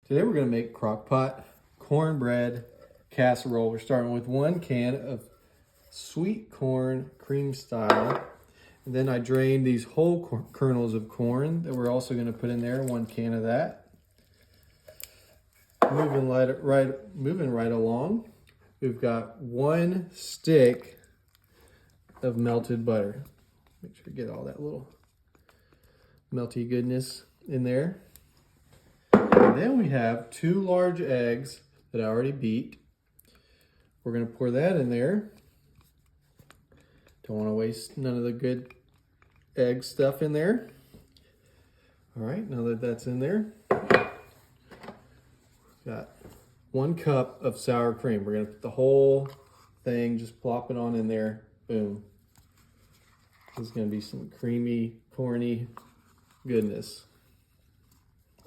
Today we're going to make Crockpot cornbread casserole. We're starting with 1 can of sweet corn cream style. And then I drained these whole kernels of corn that we're also going to put in there, 1 can of that. Moving right along, we've got 1 stick of melted butter. Make sure to get all that little melty goodness in there. And then we have 2 large eggs that I already beat. We're going to pour that in there. Don't want to waste none of the good egg stuff in there. All right, now that that's in there, got 1 cup of sour cream. We're going to put the whole thing, just plop it on in there. Boom. This is going to be some creamy, corny goodness.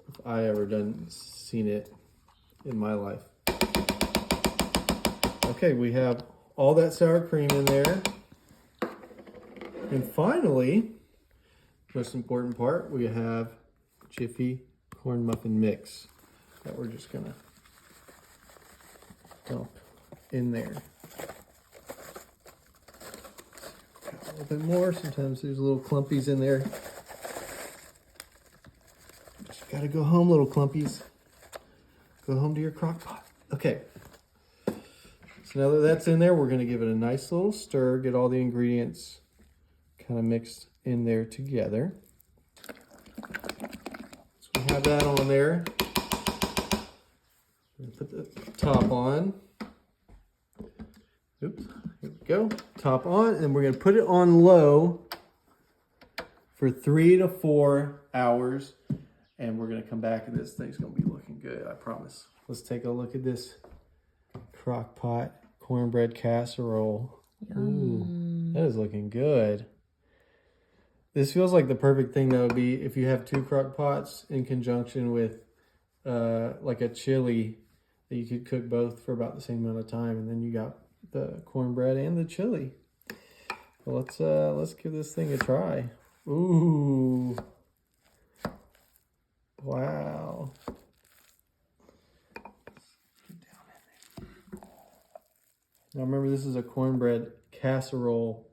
If I ever seen it in my life. Okay, we have all that sour cream in there. And finally, most important part, we have Jiffy corn muffin mix that we're just gonna dump in there. Got a little bit more. Sometimes there's little clumpies in there. Just gotta go home, little clumpies. Go home to your crock pot. Okay. So now that that's in there, we're gonna give it a nice little stir, get all the ingredients kind of mixed in there together. So we have that on there. Put the top on. Oops, here we go. Top on, and we're gonna put it on low for 3 to 4 hours. And we're gonna come back and this thing's gonna be looking good, I promise. Let's take a look at this Crockpot cornbread casserole. Ooh, that is looking good. This feels like the perfect thing that would be if you have 2 crock pots in conjunction with like a chili that you could cook both for about the same amount of time, and then you got the cornbread and the chili. Well, let's give this thing a try. Ooh. Wow. Now remember, this is a cornbread casserole.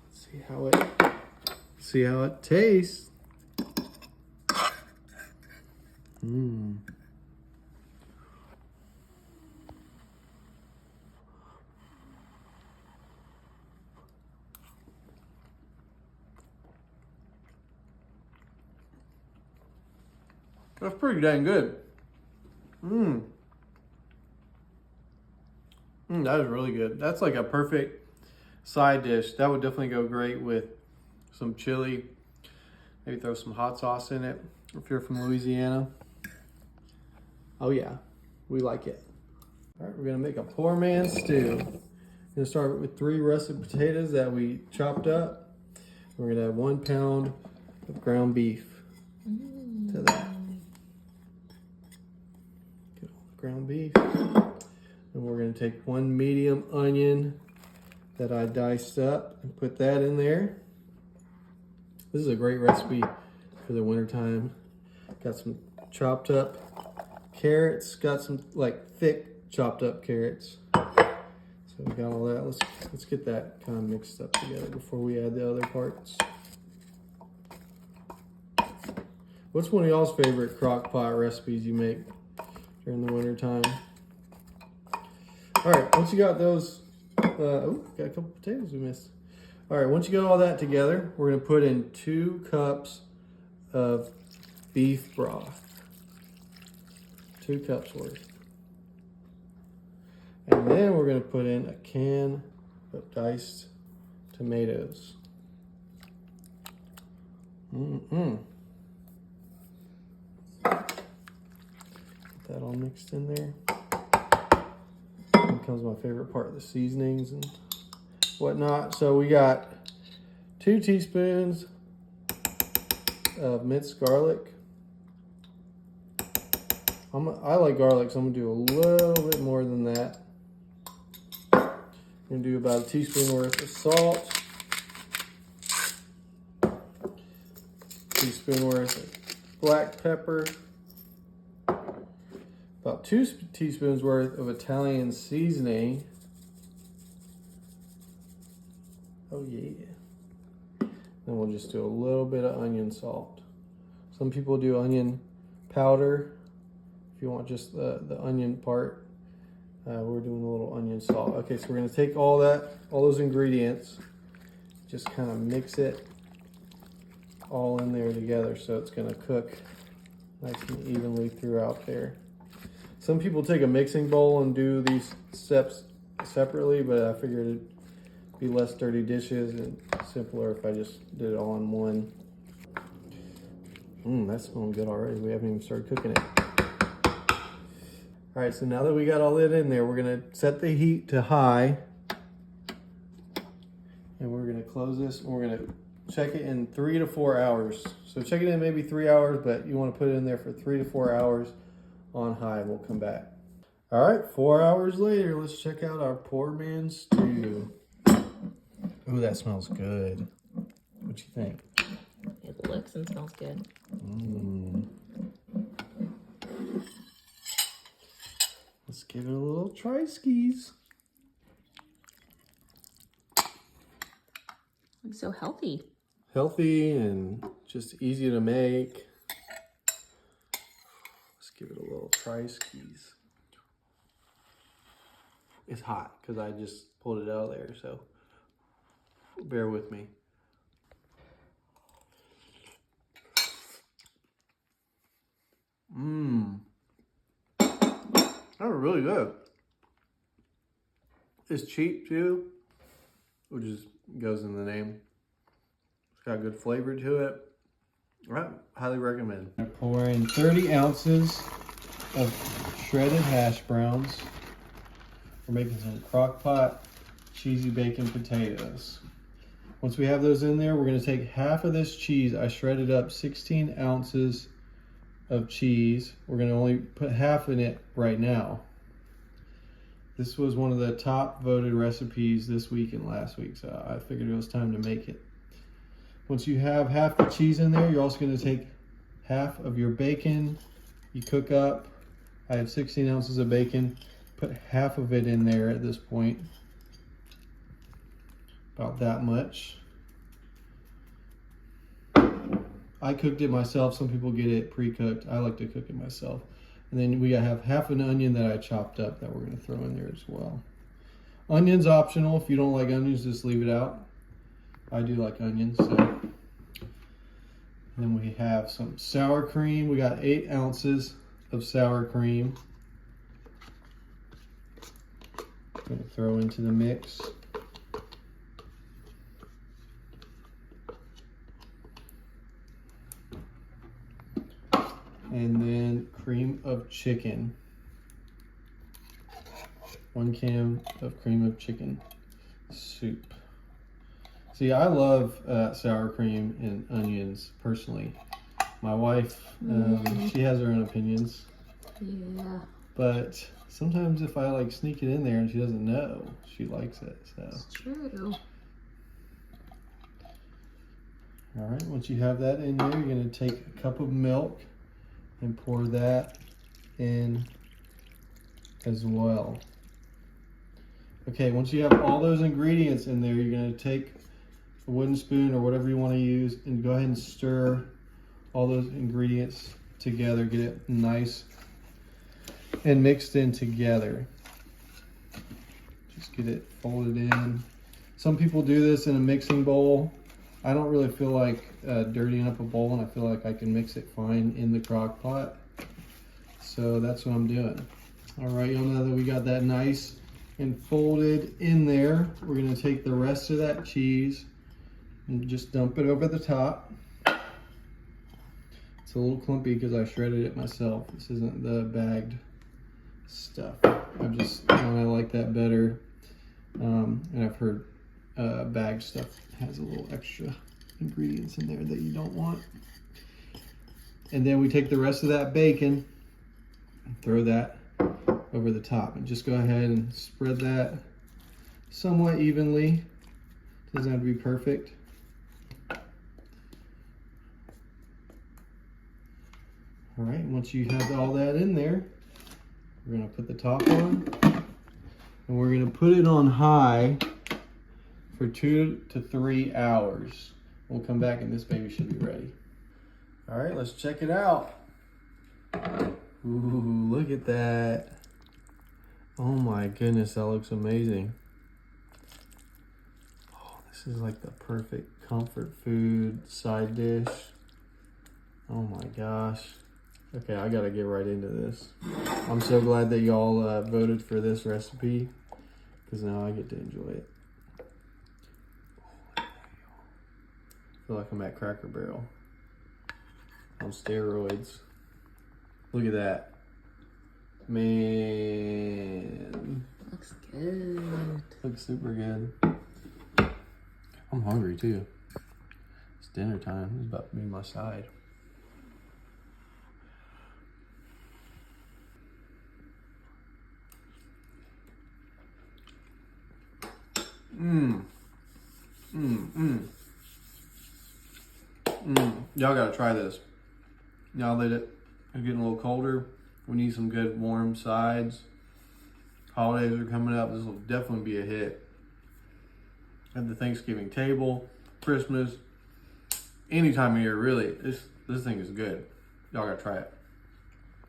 See how it tastes. That's pretty dang good. That is really good. That's like a perfect side dish. That would definitely go great with some chili. Maybe throw some hot sauce in it if you're from Louisiana. Oh yeah, we like it. All right, we're gonna make a poor man's stew. We're gonna start with 3 russet potatoes that we chopped up. We're gonna add 1 pound of ground beef to that. Get all the ground beef. And we're gonna take 1 medium onion that I diced up and put that in there. This is a great recipe for the wintertime. Got some chopped up carrots, got some like thick chopped up carrots. So we got all that. Let's get that kind of mixed up together before we add the other parts. What's one of y'all's favorite crock pot recipes you make during the wintertime? All right, once you got those, got a couple potatoes we missed. All right, once you get all that together, we're gonna put in 2 cups of beef broth. 2 cups worth. And then we're gonna put in a can of diced tomatoes. Get that all mixed in there. Here comes my favorite part, the seasonings and whatnot. So we got 2 teaspoons of minced garlic. I like garlic, so I'm gonna do a little bit more than that. I'm gonna do about a teaspoon worth of salt. teaspoon worth of black pepper, about 2 teaspoons worth of Italian seasoning. Oh yeah. Then we'll just do a little bit of onion salt. Some people do onion powder. If you want just the onion part, we're doing a little onion salt. Okay, so we're gonna take all those ingredients, just kind of mix it all in there together so it's gonna cook nice and evenly throughout there. Some people take a mixing bowl and do these steps separately, but I figured it'd be less dirty dishes and simpler if I just did it all in one. That's smelling good already. We haven't even started cooking it. All right, so now that we got all that in there, we're gonna set the heat to high. And we're gonna close this and we're gonna check it in 3 to 4 hours. So check it in maybe 3 hours, but you wanna put it in there for 3 to 4 hours on high, and we'll come back. All right, 4 hours later, let's check out our poor man's stew. Ooh, that smells good. What you think? It looks and smells good. Let's give it a little try skis. It's so healthy. Healthy and just easy to make. Let's give it a little try skis. It's hot because I just pulled it out of there, so bear with me. That was really good. It's cheap too, which goes in the name. It's got good flavor to it. I highly recommend. I pour in 30 ounces of shredded hash browns. We're making some Crockpot cheesy bacon potatoes. Once we have those in there, we're gonna take half of this cheese. I shredded up 16 ounces of cheese. We're gonna only put half in it right now. This was one of the top voted recipes this week and last week, so I figured it was time to make it. Once you have half the cheese in there, you're also gonna take half of your bacon you cook up. I have 16 ounces of bacon. Put half of it in there at this point. About that much. I cooked it myself. Some people get it pre-cooked. I like to cook it myself. And then we have half an onion that I chopped up that we're gonna throw in there as well. Onion's optional. If you don't like onions, just leave it out. I do like onions, so. And then we have some sour cream. We got 8 ounces of sour cream. I'm gonna throw into the mix. And then cream of chicken. 1 can of cream of chicken soup. See, I love sour cream and onions personally. My wife, she has her own opinions. Yeah. But sometimes if I like sneak it in there and she doesn't know, she likes it. So. It's true. All right, once you have that in there, you're gonna take a cup of milk and pour that in as well. Okay, once you have all those ingredients in there, you're gonna take a wooden spoon or whatever you wanna use and go ahead and stir all those ingredients together, get it nice and mixed in together. Just get it folded in. Some people do this in a mixing bowl. I don't really feel like dirtying up a bowl, and I feel like I can mix it fine in the crock pot. So that's what I'm doing. All right, y'all, now that we got that nice and folded in there, we're gonna take the rest of that cheese and just dump it over the top. It's a little clumpy because I shredded it myself. This isn't the bagged stuff. I like that better. And I've heard bagged stuff has a little extra ingredients in there that you don't want. And then we take the rest of that bacon and throw that over the top, and just go ahead and spread that somewhat evenly. Doesn't have to be perfect. All right, once you have all that in there, we're gonna put the top on, and we're gonna put it on high for 2 to 3 hours. We'll come back and this baby should be ready. All right, let's check it out. Ooh, look at that. Oh my goodness, that looks amazing. Oh, this is like the perfect comfort food side dish. Oh my gosh. Okay, I gotta get right into this. I'm so glad that y'all voted for this recipe, because now I get to enjoy it. I feel like I'm at Cracker Barrel on steroids. Look at that. Man. Looks good. Looks super good. I'm hungry too. It's dinner time. It's about to be my side. Y'all gotta try this. Now that it's getting a little colder, we need some good warm sides. Holidays are coming up. This will definitely be a hit. At the Thanksgiving table, Christmas, any time of year, really. This thing is good. Y'all gotta try it.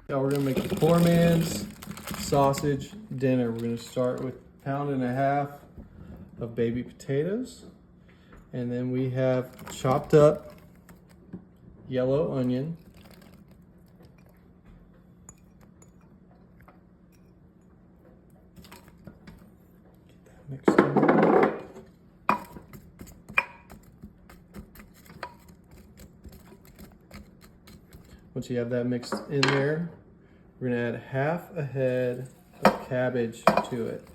Y'all, we're gonna make the poor man's sausage dinner. We're gonna start with 1.5 pounds of baby potatoes. And then we have chopped up yellow onion. Get that mixed in. Once you have that mixed in there, we're gonna add 1/2 head of cabbage to it.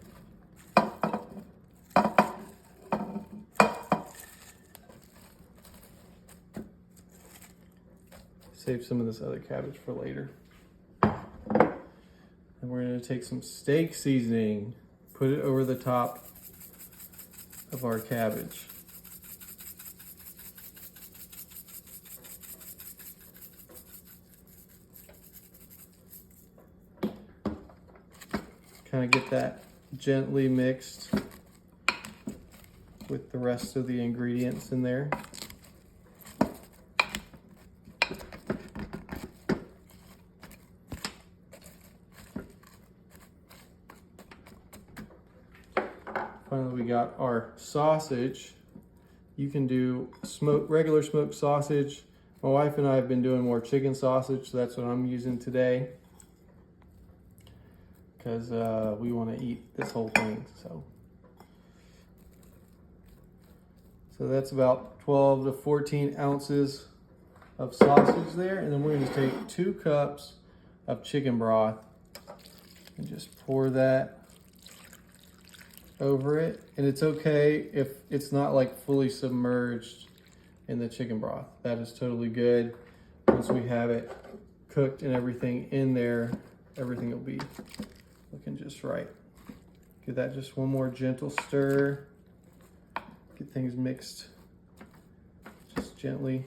Save some of this other cabbage for later. And we're gonna take some steak seasoning, put it over the top of our cabbage. Kind of get that gently mixed with the rest of the ingredients in there. Finally, we got our sausage. You can do regular smoked sausage. My wife and I have been doing more chicken sausage, so that's what I'm using today, because we want to eat this whole thing. So that's about 12 to 14 ounces of sausage there, and then we're going to take 2 cups of chicken broth and just pour that over it. And it's okay if it's not like fully submerged in the chicken broth. That is totally good. Once we have it cooked and everything in there, everything will be looking just right. Give that just one more gentle stir. Get things mixed just gently.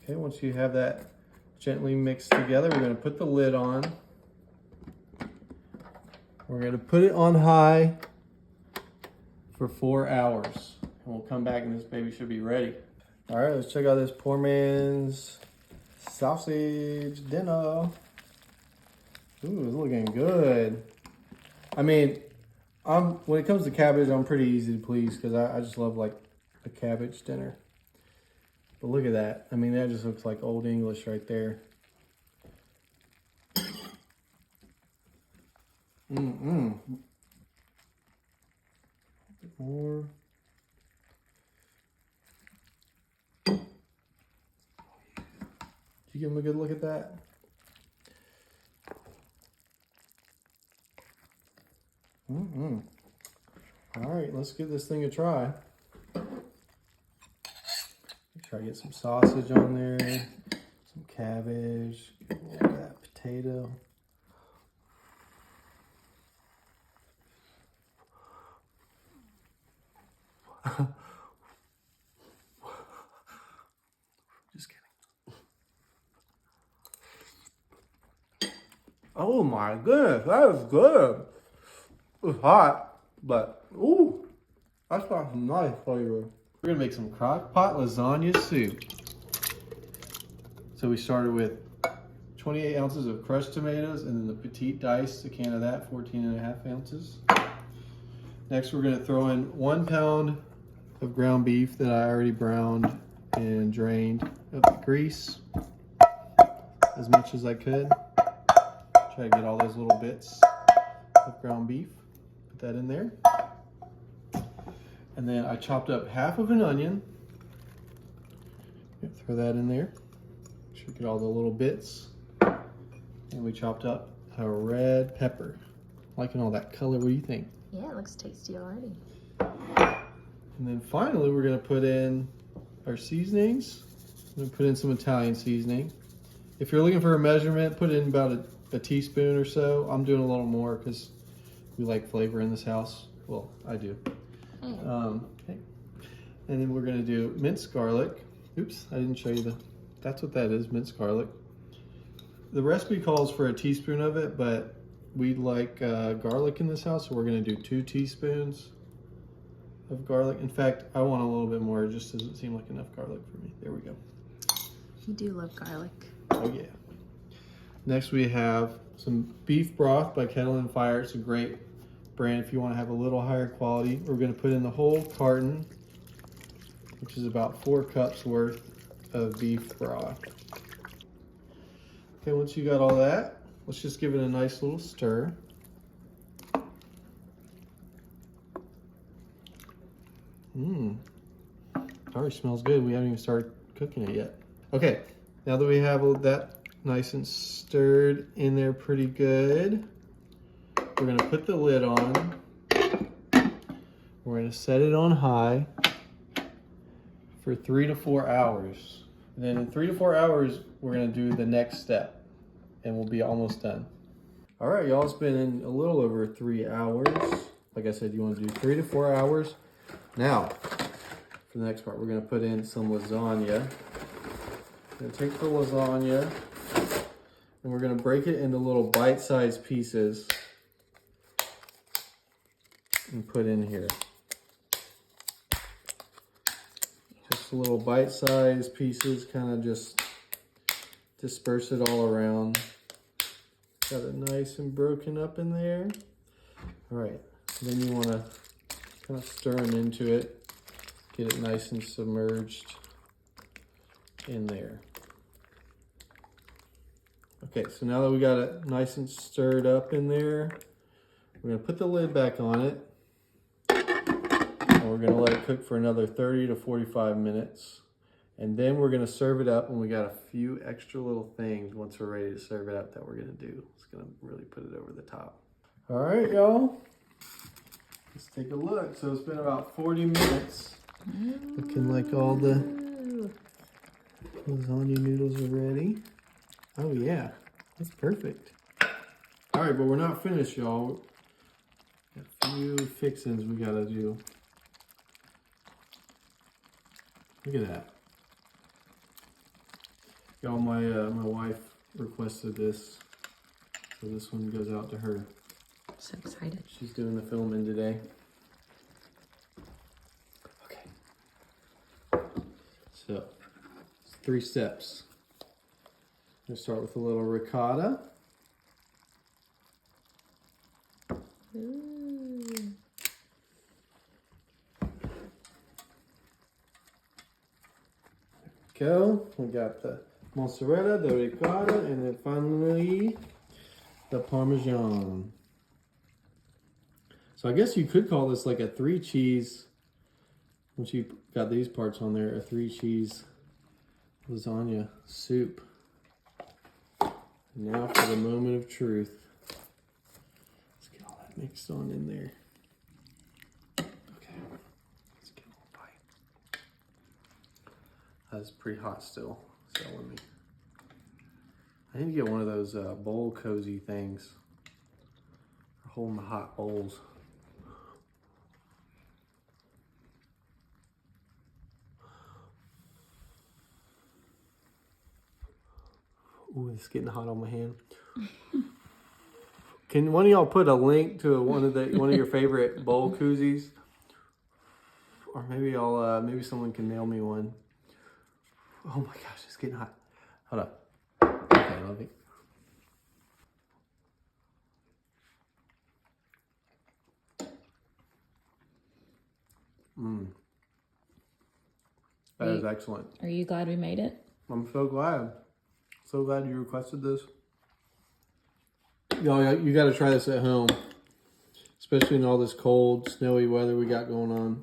Okay, once you have that gently mixed together, we're going to put the lid on. We're going to put it on high for 4 hours. And we'll come back and this baby should be ready. All right, let's check out this poor man's sausage dinner. Ooh, it's looking good. I mean, when it comes to cabbage, I'm pretty easy to please, because I just love like a cabbage dinner. But look at that. I mean, that just looks like Old English right there. More. Did you give him a good look at that? All right, let's give this thing a try. Try to get some sausage on there, some cabbage, a little of that potato. Just kidding. Oh my goodness, that is good. It's hot, but ooh, that's got some nice flavor. We're gonna make some Crockpot lasagna soup. So we started with 28 ounces of crushed tomatoes and then the petite dice, a can of that, 14.5 ounces. Next, we're gonna throw in 1 pound of ground beef that I already browned and drained of the grease as much as I could. Try to get all those little bits of ground beef. Put that in there. And then I chopped up half of an onion. Throw that in there. Should get all the little bits. And we chopped up a red pepper. Liking all that color. What do you think? Yeah, it looks tasty already. And then finally, we're gonna put in our seasonings. I'm gonna put in some Italian seasoning. If you're looking for a measurement, put in about a teaspoon or so. I'm doing a little more because we like flavor in this house. Well, I do. Okay. And then we're gonna do minced garlic. Oops, I didn't show you that's what that is, minced garlic. The recipe calls for a teaspoon of it, but we like garlic in this house, so we're gonna do 2 teaspoons of garlic. In fact, I want a little bit more, it just doesn't seem like enough garlic for me. There we go. You do love garlic. Oh yeah. Next we have some beef broth by Kettle and Fire. It's a great brand if you want to have a little higher quality. We're going to put in the whole carton, which is about 4 cups worth of beef broth. Okay, once you got all that, let's just give it a nice little stir. Already smells good. We haven't even started cooking it yet. Okay, now that we have that nice and stirred in there pretty good, we're gonna put the lid on. We're gonna set it on high for 3 to 4 hours. And then in 3 to 4 hours, we're gonna do the next step and we'll be almost done. All right, y'all, it's been in a little over 3 hours. Like I said, you wanna do 3 to 4 hours. Now, for the next part, we're gonna put in some lasagna. We're gonna take the lasagna and we're gonna break it into little bite-sized pieces and put in here. Just little bite-sized pieces, kind of just disperse it all around. Got it nice and broken up in there. All right, then you wanna kind of stir them into it, get it nice and submerged in there. Okay, so now that we got it nice and stirred up in there, we're gonna put the lid back on it. And we're gonna let it cook for another 30 to 45 minutes. And then we're gonna serve it up, and we got a few extra little things once we're ready to serve it up that we're gonna do. It's gonna really put it over the top. All right, y'all. Let's take a look. So it's been about 40 minutes. Looking like all the lasagna noodles are ready. Oh yeah, that's perfect. All right, but we're not finished, y'all. Got a few fixings we gotta do. Look at that. Y'all, my wife requested this, so this one goes out to her. So excited. She's doing the filming today. Okay. So, it's 3 steps. I'm gonna start with a little ricotta. Ooh. Go. We got the mozzarella, the ricotta, and then finally the Parmesan. So I guess you could call this like a 3 cheese, once you got these parts on there, a 3 cheese lasagna soup. Now for the moment of truth. Let's get all that mixed on in there. Okay, let's get a little bite. That's pretty hot still, so let me. I need to get one of those bowl cozy things for holding the hot bowls. Ooh, it's getting hot on my hand. Can one of y'all put a link to one of your favorite bowl koozies? Or maybe maybe someone can mail me one. Oh my gosh, it's getting hot. Hold up. Okay, let me. That is excellent. Are you glad we made it? I'm so glad. So glad you requested this. Y'all, you got to try this at home. Especially in all this cold, snowy weather we got going on.